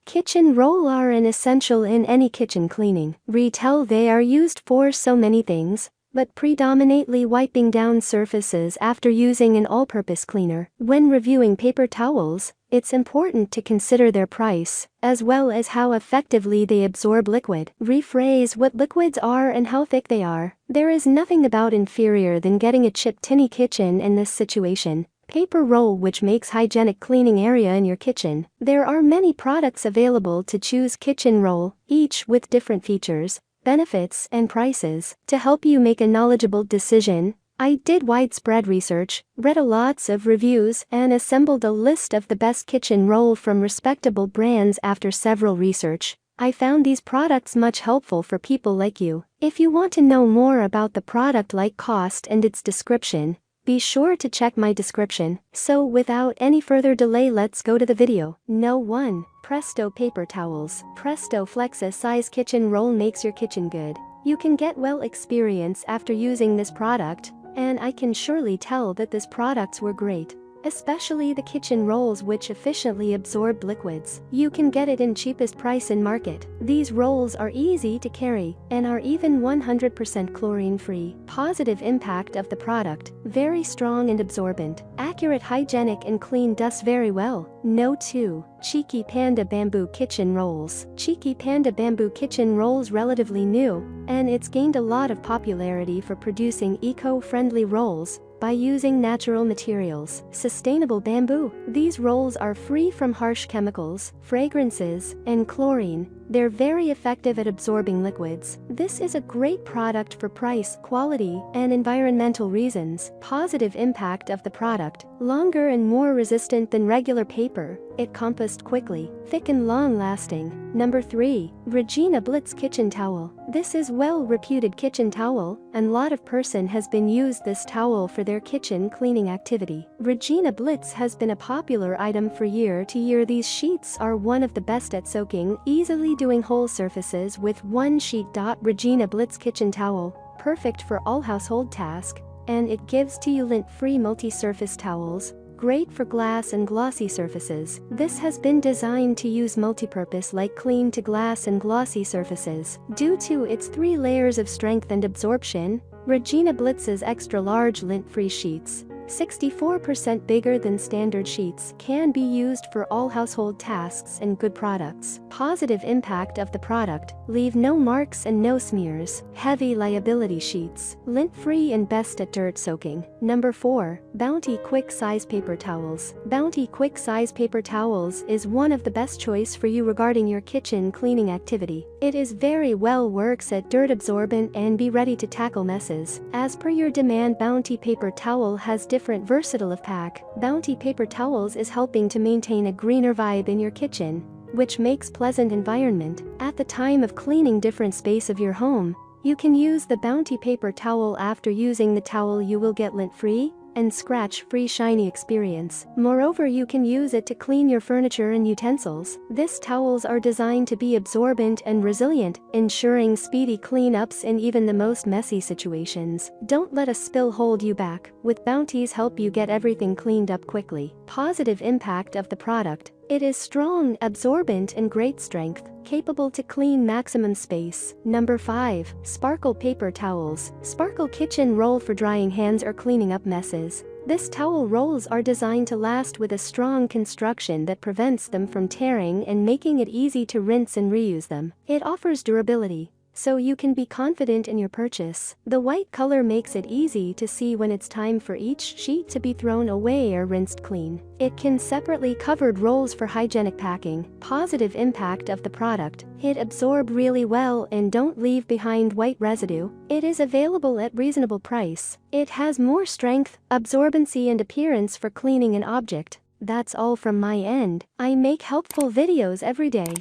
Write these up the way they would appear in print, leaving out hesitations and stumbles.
Kitchen roll are an essential in any kitchen cleaning. Retail they are used for so many things, but predominantly wiping down surfaces after using an all-purpose cleaner. When reviewing paper towels, it's important to consider their price, as well as how effectively they absorb liquid. Rephrase what liquids are and how thick they are. There is nothing about inferior than getting a chipped tinny kitchen in this situation. Paper roll, which makes hygienic cleaning area in your kitchen. There are many products available to choose kitchen roll, each with different features, benefits, and prices. To help you make a knowledgeable decision, I did widespread research, read lots of reviews, and assembled a list of the best kitchen roll from respectable brands. After several research, I found these products much helpful for people like you. If you want to know more about the product, like cost and its description, be sure to check my description. So without any further delay, let's go to the video. No. 1. Presto Paper Towels. Presto Flexa Size Kitchen Roll makes your kitchen good. You can get well experience after using this product, and I can surely tell that these products were great. Especially the kitchen rolls, which efficiently absorb liquids. You can get it in cheapest price in market. These rolls are easy to carry and are even 100% chlorine free. Positive impact of the product: very strong and absorbent, accurate, hygienic, and clean dust very well. No. 2. Cheeky Panda Bamboo Kitchen Rolls. Cheeky Panda Bamboo Kitchen Rolls relatively new, and it's gained a lot of popularity for producing eco-friendly rolls by using natural materials. Sustainable bamboo. These rolls are free from harsh chemicals, fragrances, and chlorine. They're very effective at absorbing liquids. This is a great product for price, quality, and environmental reasons. Positive impact of the product: longer and more resistant than regular paper. It composts quickly, thick and long-lasting. Number 3. Regina Blitz Kitchen Towel. This is well-reputed kitchen towel, and lot of person has been used this towel for their kitchen cleaning activity. Regina Blitz has been a popular item for year to year. These sheets are one of the best at soaking, easily doing whole surfaces with one sheet. Regina Blitz Kitchen Towel, perfect for all household tasks, and it gives to you lint-free multi-surface towels. Great for glass and glossy surfaces. This has been designed to use multi-purpose, like clean to glass and glossy surfaces. Due to its 3 layers of strength and absorption, Regina Blitz's extra large lint-free sheets, 64% bigger than standard sheets, can be used for all household tasks and good products. Positive impact of the product: leave no marks and no smears. Heavy liability sheets, lint-free and best at dirt soaking. Number 4. Bounty Quick Size Paper Towels. Bounty Quick Size Paper Towels is one of the best choice for you regarding your kitchen cleaning activity. It is very well works at dirt absorbent and be ready to tackle messes. As per your demand, Bounty Paper Towel has different versatile of pack. Bounty Paper Towels is helping to maintain a greener vibe in your kitchen, which makes pleasant environment. At the time of cleaning different space of your home, you can use the Bounty Paper Towel. After using the towel, you will get lint-free and scratch-free shiny experience. Moreover, you can use it to clean your furniture and utensils. These towels are designed to be absorbent and resilient, ensuring speedy cleanups in even the most messy situations. Don't let a spill hold you back. With Bounty's help, you get everything cleaned up quickly. Positive impact of the product: it is strong, absorbent, and great strength, capable to clean maximum space. Number 5. Sparkle Paper Towels. Sparkle Kitchen Roll for drying hands or cleaning up messes. This towel rolls are designed to last with a strong construction that prevents them from tearing and making it easy to rinse and reuse them. It offers durability, so you can be confident in your purchase. The white color makes it easy to see when it's time for each sheet to be thrown away or rinsed clean. It can separately covered rolls for hygienic packing. Positive impact of the product: it absorb really well and don't leave behind white residue. It is available at reasonable price. It has more strength, absorbency, and appearance for cleaning an object. That's all from my end. I make helpful videos every day,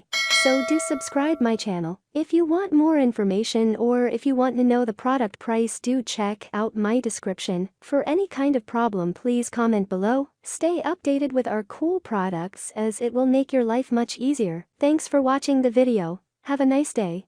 so do subscribe my channel. If you want more information or if you want to know the product price, do check out my description. For any kind of problem, please comment below. Stay updated with our cool products as it will make your life much easier. Thanks for watching the video. Have a nice day.